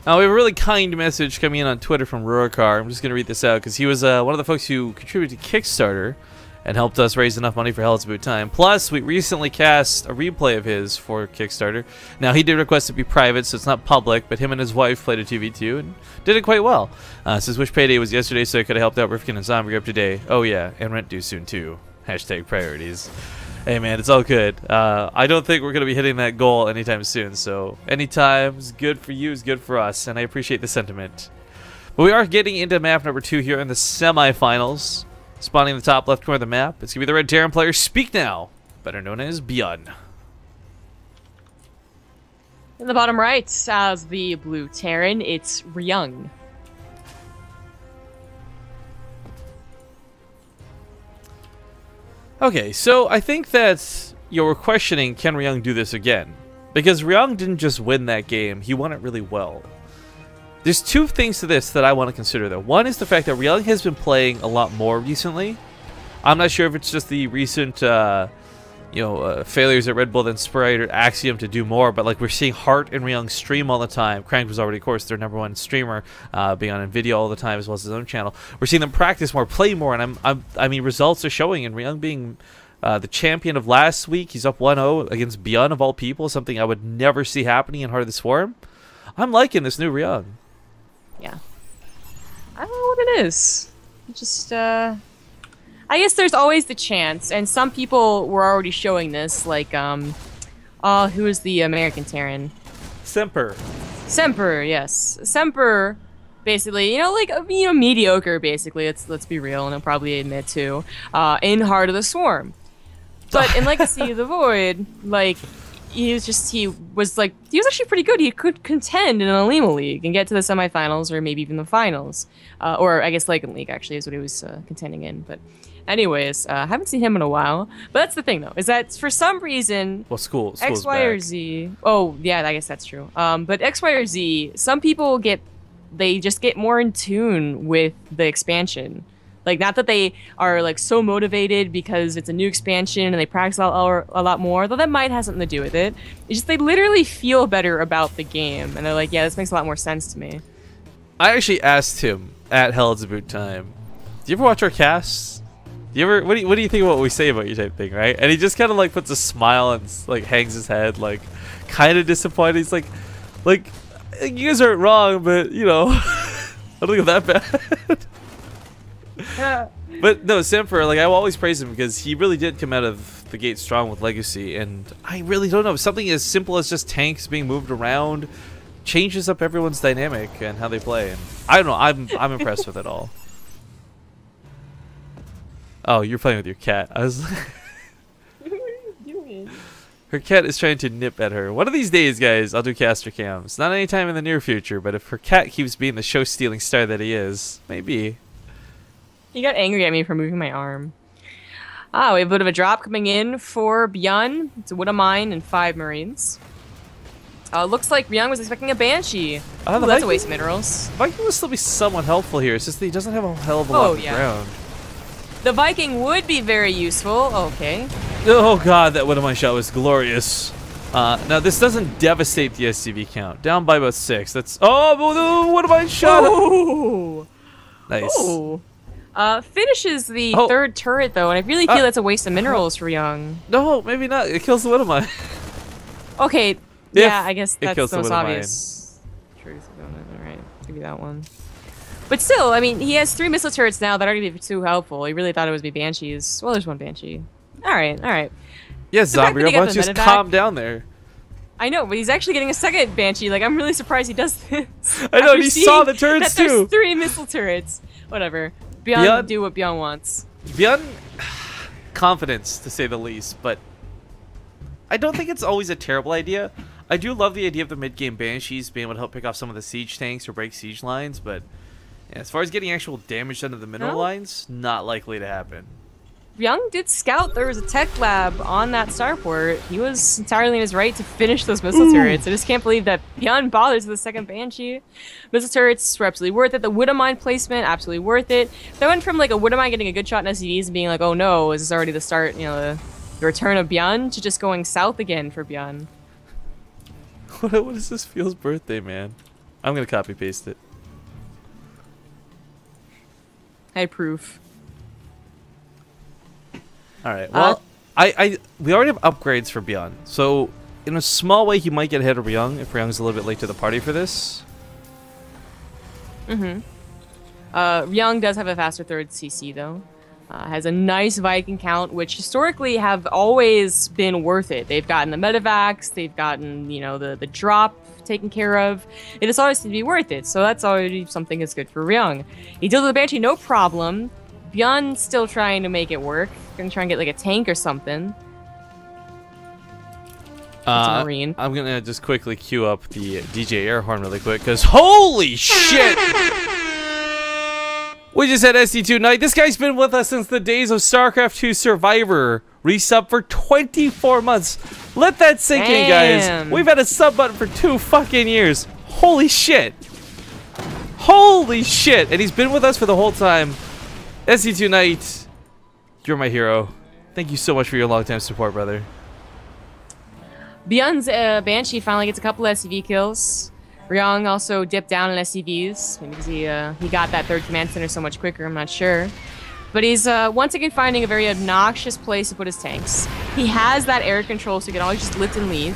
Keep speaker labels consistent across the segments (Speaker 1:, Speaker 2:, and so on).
Speaker 1: We have a really kind message coming in on Twitter from Rurikar. I'm just going to read this out because he was one of the folks who contributed to Kickstarter and helped us raise enough money for Hell It's About Time. Plus, we recently cast a replay of his for Kickstarter. Now, he did request it be private, so it's not public, but him and his wife played a TvT and did it quite well. Says, wish payday was yesterday so I could have helped out Rifkin and Zombie up today. Oh yeah, and rent due soon too. Hashtag priorities. Hey man, it's all good. I don't think we're going to be hitting that goal anytime soon, so anytime is good for you is good for us, and I appreciate the sentiment. But we are getting into map number 2 here in the semifinals. Spawning in the top left corner of the map, it's going to be the Red Terran player Speak Now, better known as Byun.
Speaker 2: In the bottom right, as the blue Terran, it's Ryung.
Speaker 1: Okay, so I think that you're questioning, can Ryung do this again? Because Ryung didn't just win that game, he won it really well. There's two things to this that I want to consider though. One is the fact that Ryung has been playing a lot more recently. I'm not sure if it's just the recent failures at Red Bull that inspired Axiom to do more, but like we're seeing Hart and Ryung stream all the time. Crank was already, of course, their #1 streamer, being on Nvidia all the time as well as his own channel. We're seeing them practice more, play more, and I mean results are showing. And Ryung being the champion of last week, he's up 1-0 against Byun of all people, something I would never see happening in Heart of this Forum. I'm liking this new Ryung.
Speaker 2: Yeah. I don't know what it is. Just, I guess there's always the chance, and some people were already showing this, like, who is the American Terran?
Speaker 1: Semper.
Speaker 2: Semper, yes. Semper, basically, mediocre, basically, let's be real, and I'll probably admit to, in Heart of the Swarm. But in Legacy of the Void, like, he was actually pretty good. He could contend in an Alima League and get to the semifinals or maybe even the finals. Or I guess Legan League actually is what he was contending in. But anyways, I haven't seen him in a while. But that's the thing though, is that for some reason,
Speaker 1: well, school's
Speaker 2: X, Y, or
Speaker 1: back.
Speaker 2: Z. Oh yeah, I guess that's true. But X, Y, or Z, some people just get more in tune with the expansion. Like, not that they are, like, so motivated because it's a new expansion and they practice a lot more, though that might have something to do with it. It's just they literally feel better about the game, and they're like, yeah, this makes a lot more sense to me.
Speaker 1: I actually asked him at Hell It's About Time, do you ever watch our casts? Do you ever, what do you think of what we say about you type thing, right? And he just kind of, like, puts a smile and, like, hangs his head, like, kind of disappointed. He's like, you guys aren't wrong, but, you know, I don't think I'm that bad. But no, Semper, like, I will always praise him because he really did come out of the gate strong with Legacy, and I really don't know, something as simple as just tanks being moved around changes up everyone's dynamic and how they play, and I don't know, I'm impressed with it all. Oh, you're playing with your cat. I was
Speaker 2: What are you doing?
Speaker 1: Her cat is trying to nip at her. One of these days, guys, I'll do caster cams. Not anytime in the near future, but if her cat keeps being the show-stealing star that he is, maybe.
Speaker 2: He got angry at me for moving my arm. We have a bit of a drop coming in for Byun. It's a Wood of Mine and 5 Marines. Looks like Ryung was expecting a Banshee. Ooh, that's a waste of minerals.
Speaker 1: Viking will still be somewhat helpful here. It's just that he doesn't have a hell of a lot of ground.
Speaker 2: The Viking would be very useful. Okay.
Speaker 1: Oh god, that Wood of Mine shot was glorious. Now this doesn't devastate the SCV count. Down by about 6. That's the Wood of Mine shot.
Speaker 2: Oh.
Speaker 1: Nice.
Speaker 2: Oh. Finishes the third turret though, and I really feel that's a waste of minerals for Ryung.
Speaker 1: No, maybe not. It kills the Wood of Mine.
Speaker 2: Okay. Yeah, I guess that's
Speaker 1: the
Speaker 2: most obvious. Truth about it. Alright, give you that one. But still, I mean, he has 3 missile turrets now that aren't even too helpful. He really thought it would be Banshees. Well, there's 1 Banshee. Alright, alright.
Speaker 1: Yeah, Zombie Robot, just calm down there.
Speaker 2: I know, but he's actually getting a 2nd Banshee. Like, I'm really surprised he does this.
Speaker 1: I know, and he saw the turrets too.
Speaker 2: There's 3 missile turrets. Whatever. Byun do what Byun wants.
Speaker 1: Byun, confidence to say the least, but I don't think it's always a terrible idea. I do love the idea of the mid-game Banshees being able to help pick off some of the siege tanks or break siege lines, but yeah, as far as getting actual damage done to the mineral lines, not likely to happen.
Speaker 2: Ryung did scout there was a tech lab on that starport. He was entirely in his right to finish those missile turrets. I just can't believe that Byun bothers with the 2nd Banshee. Missile turrets were absolutely worth it. The Wood of Mine placement, absolutely worth it. That went from like a Wood of Mine getting a good shot in SCVs and being like, oh no, is this already the start, you know, the return of Byun, to just going south again for Byun.
Speaker 1: What is this Feel's birthday, man? I'm gonna copy paste it.
Speaker 2: I approve.
Speaker 1: All right. Well, we already have upgrades for Byun, so in a small way he might get ahead of Ryung if Ryung's a little bit late to the party for this.
Speaker 2: Ryung does have a faster third CC though. Has a nice Viking count, which historically have always been worth it. They've gotten the medevacs, they've gotten, you know, the drop taken care of. It has always to be worth it, so that's already something that's good for Ryung. He deals with the Banshee no problem. Byun's still trying to make it work. Gonna try and get like a tank or something. A Marine.
Speaker 1: I'm gonna just quickly queue up the DJ air horn really quick, because holy shit! We just had SD2 Night. This guy's been with us since the days of StarCraft 2 Survivor. Resub for 24 months. Let that sink in, guys. We've had a sub button for 2 fucking years. Holy shit. Holy shit. And he's been with us for the whole time. SD2 Night, you're my hero. Thank you so much for your long-time support, brother.
Speaker 2: Byun's Banshee finally gets a couple SCV kills. Ryung also dipped down in SCVs, maybe because he got that third command center so much quicker, I'm not sure. But he's once again finding a very obnoxious place to put his tanks. He has that air control, so he can always just lift and leave.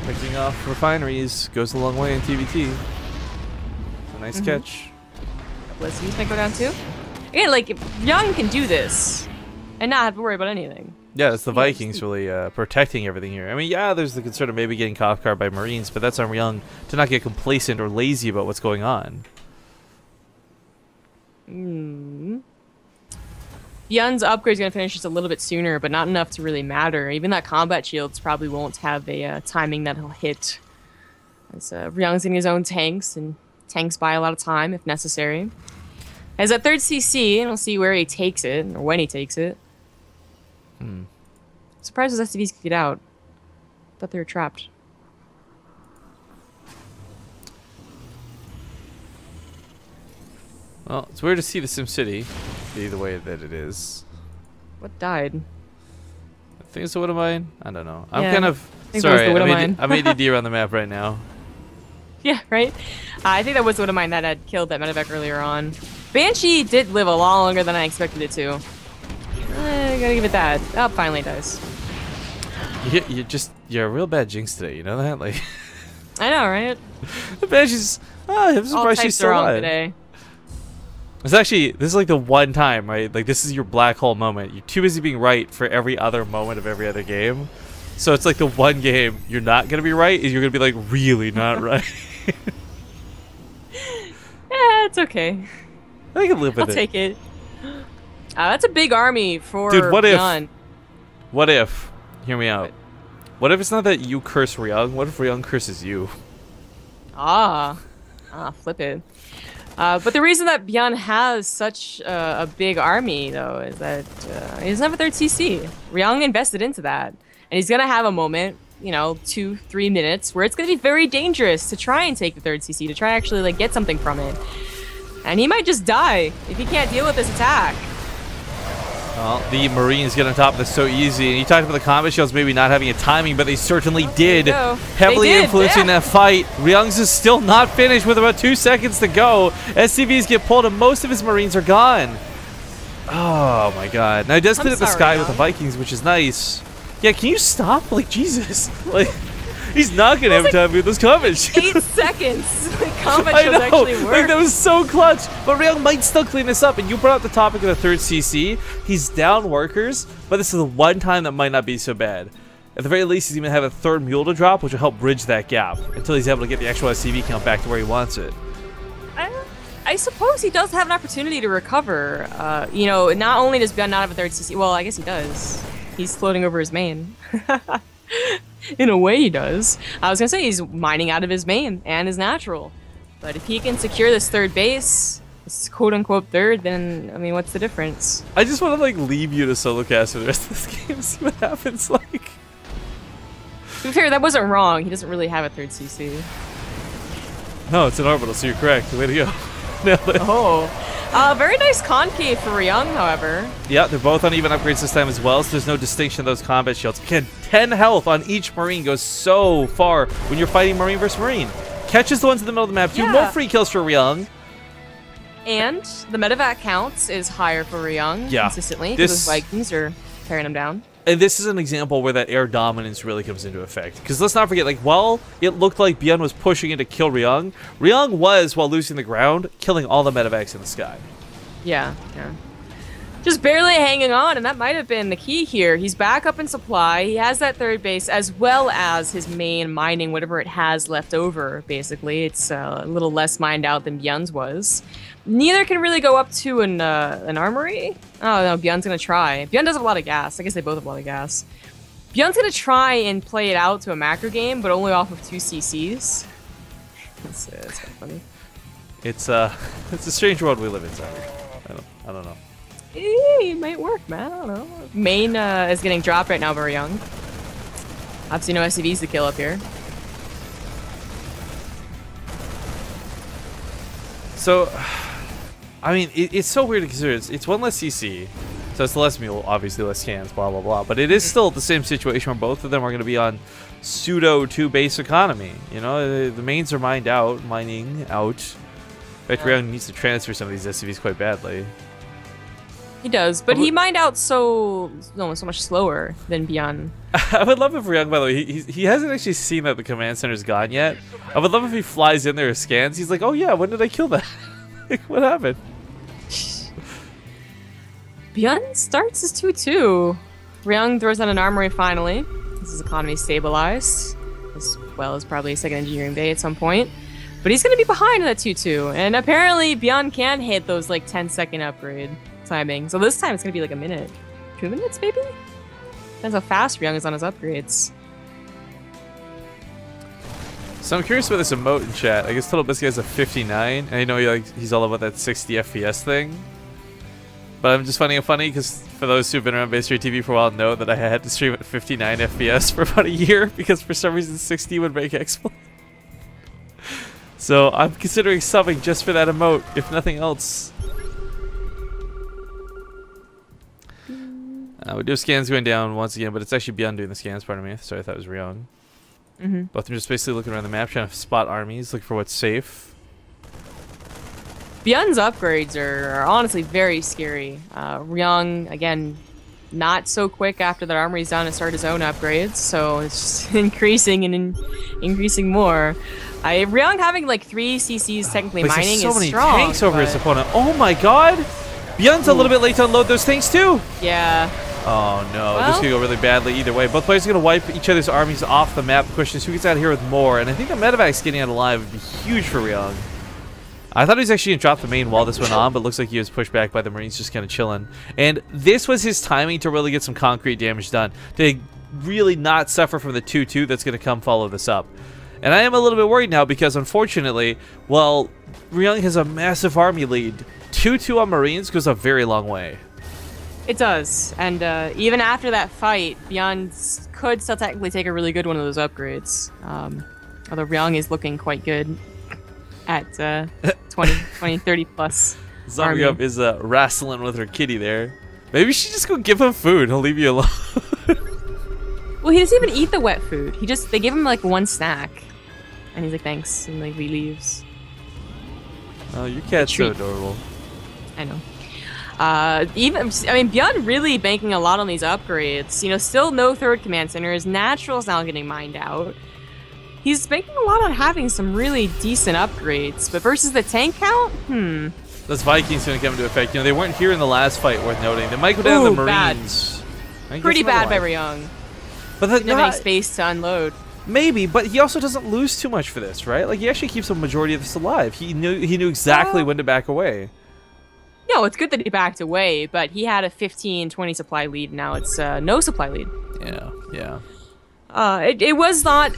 Speaker 1: Picking off refineries goes a long way in TvT. It's a nice catch.
Speaker 2: SCVs might go down too. Again, like, Ryung can do this and not have to worry about anything.
Speaker 1: Yeah, it's the Vikings really protecting everything here. I mean, yeah, there's the concern of maybe getting caught by Marines, but that's on Ryung to not get complacent or lazy about what's going on.
Speaker 2: Byun's upgrade is going to finish just a little bit sooner, but not enough to really matter. Even that combat shields probably won't have a timing that he'll hit. As Ryung's getting his own tanks, and tanks buy a lot of time if necessary. As that third CC, and we'll see where he takes it, or when he takes it. Surprised those SCVs could get out. Thought they were trapped.
Speaker 1: Well, it's weird to see the SimCity be the way that it is.
Speaker 2: What died?
Speaker 1: I think it's the Widow Mine. I don't know. I'm
Speaker 2: Yeah,
Speaker 1: kind of sorry. I'm ADD around the map right now.
Speaker 2: Yeah, right? I think that was the Widow Mine that had killed that medevac earlier on. Banshee did live a lot longer than I expected it to. Gotta give it that. Oh, finally it dies.
Speaker 1: You're a real bad jinx today, you know that? Like,
Speaker 2: I know, right?
Speaker 1: The Banshee's, I'm surprised she's still alive.
Speaker 2: Today.
Speaker 1: It's actually, this is like the one time, right? Like, this is your black hole moment. You're too busy being right for every other moment of every other game. So it's like the one game you're not gonna be right, is you're gonna be like really not right.
Speaker 2: Yeah, it's okay.
Speaker 1: I can live with it.
Speaker 2: I'll take it. That's a big army for
Speaker 1: Dude, what
Speaker 2: Byun.
Speaker 1: What if, hear me out. What if it's not that you curse Ryung? What if Ryung curses you?
Speaker 2: Flip it. But the reason that Byun has such a big army, though, is that he doesn't have a third CC. Ryung invested into that. And he's going to have a moment, you know, 2-3 minutes, where it's going to be very dangerous to try and take the third CC, to try and actually like get something from it. And he might just die if he can't deal with this attack.
Speaker 1: Well, the Marines get on top of this so easy. And you talked about the combat shields maybe not having a timing, but they certainly did. Heavily influencing that fight. Ryung's is still not finished with about 2 seconds to go. SCVs get pulled and most of his Marines are gone. Oh my god. Now he does clean up the sky with the Vikings, which is nice. Yeah, can you stop? Like, Jesus. Like, he's not going to have time with those combat shields.
Speaker 2: 8 seconds. Like, combat shields actually work.
Speaker 1: Like, that was so clutch. But Ryung might still clean this up. And you brought up the topic of the third CC. He's down workers, but this is the one time that might not be so bad. At the very least, he's going to have a third mule to drop, which will help bridge that gap until he's able to get the actual SCV count back to where he wants it.
Speaker 2: I suppose he does have an opportunity to recover. You know, not only does Byun not have a third CC, well, I guess he does. He's floating over his main. In a way he does. I was gonna say he's mining out of his main and his natural. But if he can secure this third base, this quote-unquote third, then, I mean, what's the difference?
Speaker 1: I just want to, like, leave you to solo cast for the rest of this game and see what happens, like.
Speaker 2: To be fair, that wasn't wrong. He doesn't really have a third CC.
Speaker 1: No, it's an orbital, so you're correct. Way to go.
Speaker 2: Oh. Very nice concave for Ryung, however.
Speaker 1: Yeah, they're both on even upgrades this time as well, so there's no distinction in those combat shields. Again, 10 health on each Marine goes so far when you're fighting Marine versus Marine. Catches the ones in the middle of the map. 2 more free kills for Ryung.
Speaker 2: And the medevac counts is higher for Ryung consistently because his Vikings are tearing him down.
Speaker 1: And this is an example where that air dominance really comes into effect. Because let's not forget, like, while it looked like Byun was pushing in to kill Ryung, Ryung was, while losing the ground, killing all the medevacs in the sky.
Speaker 2: Yeah. Just barely hanging on, and that might have been the key here. He's back up in supply. He has that third base, as well as his main mining, whatever it has left over, basically. It's a little less mined out than Byun's was. Neither can really go up to an armory. Oh, no, Byun's going to try. Byun does have a lot of gas. I guess they both have a lot of gas. Byun's going to try and play it out to a macro game, but only off of 2 CCs. That's kind of funny.
Speaker 1: It's a strange world we live in, Zach. I don't know.
Speaker 2: It might work, man. I don't know. Main is getting dropped right now very young. Obviously no SCVs to kill up here.
Speaker 1: So, I mean, it's so weird to consider. It's 1 less CC, so it's less mule, obviously less scans, blah, blah, blah. But it is still the same situation where both of them are going to be on pseudo 2 base economy. You know, the mains are mining out. In fact, Ryung needs to transfer some of these SCVs quite badly.
Speaker 2: He does, but he mined out so much slower than Byun.
Speaker 1: I would love if Ryung, by the way, he hasn't actually seen that the command center's gone yet. I would love if he flies in there and scans. He's like, oh yeah, when did I kill that? Like, what happened?
Speaker 2: Byun starts as 2-2. Ryung throws out an armory finally. This is economy stabilized, as well as probably a second engineering bay at some point. But he's going to be behind that 2-2, and apparently Byun can hit those like 10-second upgrade timing. So this time it's going to be like a minute. 2 minutes maybe? Depends how fast Ryung is on his upgrades.
Speaker 1: So I'm curious about this emote in chat. I guess Total Biscuit has a 59, and I know he's all about that 60 FPS thing. But I'm just finding it funny because for those who've been around Base Rate TV for a while know that I had to stream at 59 FPS for about a year because for some reason 60 would make exploit. So I'm considering subbing just for that emote, if nothing else. We do have scans going down once again, but it's actually Byun doing the scans, pardon me. Sorry, I thought it was Ryung. Both of them just basically looking around the map, trying to spot armies, looking for what's safe.
Speaker 2: Byun's upgrades are honestly very scary. Ryung, again, not so quick after that armory's done to start his own upgrades, so it's just increasing and increasing more. Ryung having like 3 CCs technically mining is strong.
Speaker 1: So many tanks over his opponent. Oh my god! Byun's a little bit late to unload those tanks too!
Speaker 2: Yeah.
Speaker 1: Oh no, this could go really badly either way. Both players are going to wipe each other's armies off the map. The question is who gets out of here with more, and I think a medevac's getting out alive would be huge for Ryung. I thought he was actually going to drop the main while this went on, but looks like he was pushed back by the Marines just kind of chilling. And this was his timing to really get some concrete damage done, to really not suffer from the 2-2 that's going to come follow this up. And I am a little bit worried now because, unfortunately, while Ryung has a massive army lead, 2-2 on Marines goes a very long way.
Speaker 2: It does, and even after that fight, Byun could still technically take a really good one of those upgrades. Although Ryung is looking quite good at 20, 30 plus.
Speaker 1: Zombie Up is wrestling with her kitty there. Maybe we should just go give him food. He'll leave you alone.
Speaker 2: Well, he doesn't even eat the wet food. They give him like 1 snack, and he's like, thanks, and like he leaves.
Speaker 1: Oh, your cat's so adorable.
Speaker 2: I know. Byun really banking a lot on these upgrades. You know, still no 3rd command center. His natural's now getting mined out. He's banking a lot on having some really decent upgrades, but versus the tank count,
Speaker 1: Those Vikings going to come into effect. You know, they weren't here in the last fight, worth noting. They might go down the Marines.
Speaker 2: Pretty bad by Ryung.
Speaker 1: But that
Speaker 2: didn't have any space to unload.
Speaker 1: Maybe, but he also doesn't lose too much for this, right? Like, he actually keeps a majority of this alive. He knew exactly when to back away.
Speaker 2: No, it's good that he backed away, but he had a 15-20 supply lead. Now it's no supply lead.
Speaker 1: Yeah.
Speaker 2: It was not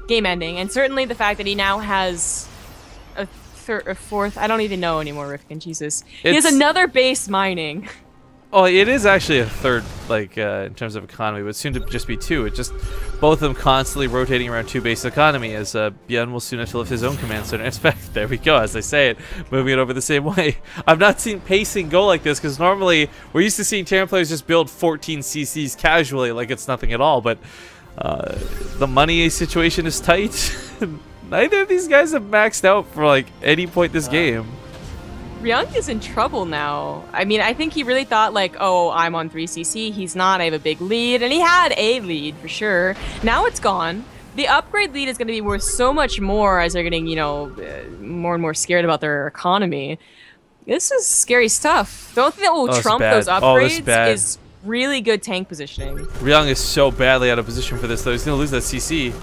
Speaker 2: game-ending, and certainly the fact that he now has a 4th. I don't even know anymore, Rifkin. Jesus, he has another base mining.
Speaker 1: Oh, it is actually a third, like, in terms of economy, but soon to just be 2. It just, both of them constantly rotating around 2 base economy, as Byun will soon have to lift his own command center. In fact, there we go, as I say it, moving it over the same way. I've not seen pacing go like this, because normally we're used to seeing Terran players just build 14 CCs casually, like it's nothing at all, but the money situation is tight. Neither of these guys have maxed out for, like, any point this game.
Speaker 2: Ryung is in trouble now. I mean, I think he really thought like, oh, I'm on 3cc. He's not. I have a big lead. And he had a lead for sure. Now it's gone. The upgrade lead is going to be worth so much more as they're getting, you know, more and more scared about their economy. This is scary stuff. Don't think that will trump those upgrades is really good tank positioning.
Speaker 1: Ryung is so badly out of position for this, though. He's going to lose that CC.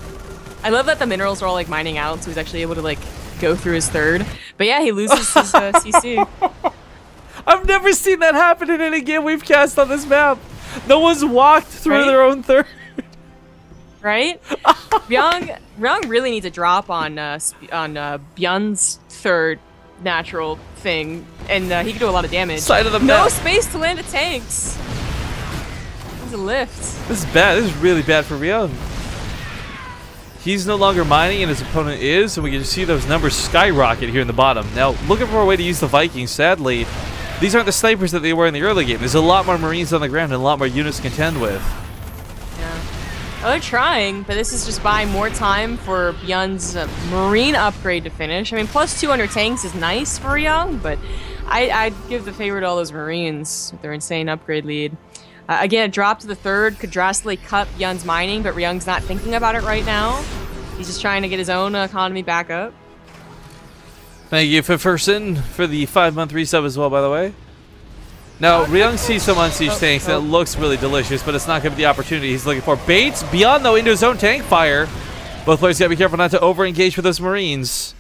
Speaker 2: I love that the minerals are all like mining out, so he's actually able to like go through his third. But yeah, he loses his CC.
Speaker 1: I've never seen that happen in any game we've cast on this map. No one's walked through their own third.
Speaker 2: Right? Ryung really needs a drop on Byun's third natural thing, and he can do a lot of damage.
Speaker 1: Side of the
Speaker 2: no
Speaker 1: map.
Speaker 2: space to land the tanks. It's a lift.
Speaker 1: This is bad. This is really bad for Ryung. He's no longer mining, and his opponent is, and we can just see those numbers skyrocket here in the bottom. Now, looking for a way to use the Vikings. Sadly, these aren't the snipers that they were in the early game. There's a lot more Marines on the ground and a lot more units to contend with.
Speaker 2: Yeah. Well, they're trying, but this is just buying more time for Byun's Marine upgrade to finish. I mean, plus 200 tanks is nice for Ryung, but I'd give the favor to all those Marines with their insane upgrade lead. Again, a drop to the third could drastically cut Byun's mining, but Ryung's not thinking about it right now. He's just trying to get his own economy back up.
Speaker 1: Thank you, Fifferson, for the 5-month resub as well, by the way. Now, Ryung sees some unsiege tanks, and it looks really delicious, but it's not going to be the opportunity he's looking for. Baits Byun, though, into his own tank fire. Both players got to be careful not to over-engage with those Marines.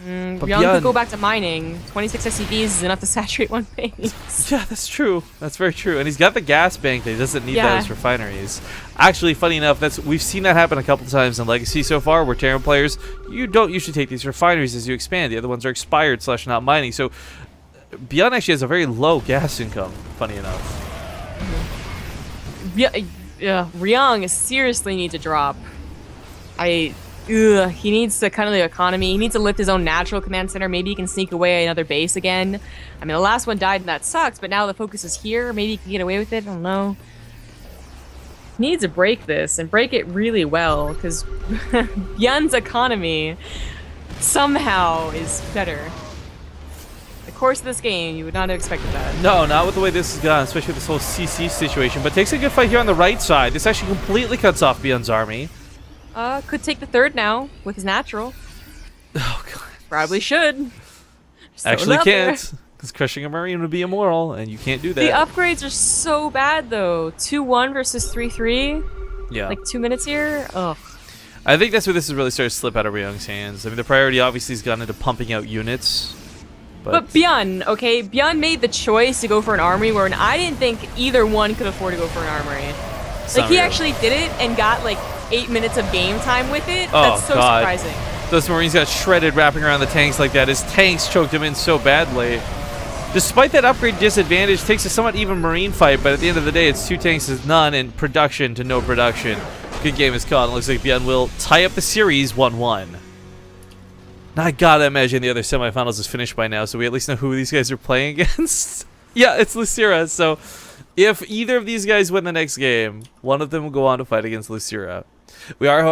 Speaker 2: Ryung could go back to mining. 26 SCVs is enough to saturate one base.
Speaker 1: Yeah, that's true. That's very true. And he's got the gas bank that he doesn't need that as refineries. Actually, funny enough, we've seen that happen a couple times in Legacy so far, where Terran players, you don't usually take these refineries as you expand. The other ones are expired / not mining. So Byun actually has a very low gas income, funny enough.
Speaker 2: Yeah, Ryung seriously needs a drop. He needs to cut the economy. He needs to lift his own natural command center. Maybe he can sneak away another base again. I mean, the last one died and that sucks, but now the focus is here. Maybe he can get away with it. I don't know. He needs to break this and break it really well, because Byun's economy somehow is better. The course of this game, you would not have expected that.
Speaker 1: No, not with the way this has gone, especially with this whole CC situation. But takes a good fight here on the right side. This actually completely cuts off Byun's army.
Speaker 2: Could take the third now with his natural.
Speaker 1: Oh, God.
Speaker 2: Probably should.
Speaker 1: Actually can't, because crushing a Marine would be immoral, and you can't do that.
Speaker 2: The upgrades are so bad, though. 2-1 versus 3-3.
Speaker 1: Yeah.
Speaker 2: Like 2 minutes here. Ugh.
Speaker 1: I think that's where this is really starting to slip out of Ryung's hands. I mean, the priority obviously has gone into pumping out units.
Speaker 2: But Byun, okay? Byun made the choice to go for an armory, where I didn't think either one could afford to go for an armory. Like, he actually did it and got, like, 8 minutes of game time with it.
Speaker 1: Oh,
Speaker 2: that's so surprising.
Speaker 1: Those Marines got shredded wrapping around the tanks like that. His tanks choked him in so badly. Despite that upgrade disadvantage, takes a somewhat even Marine fight, but at the end of the day, it's 2 tanks to none and production to no production. Good game is called. It looks like Byun will tie up the series 1-1. Now, I gotta imagine the other semifinals is finished by now, so we at least know who these guys are playing against. Yeah, it's Lucira, so if either of these guys win the next game, one of them will go on to fight against Lucira. We are, however,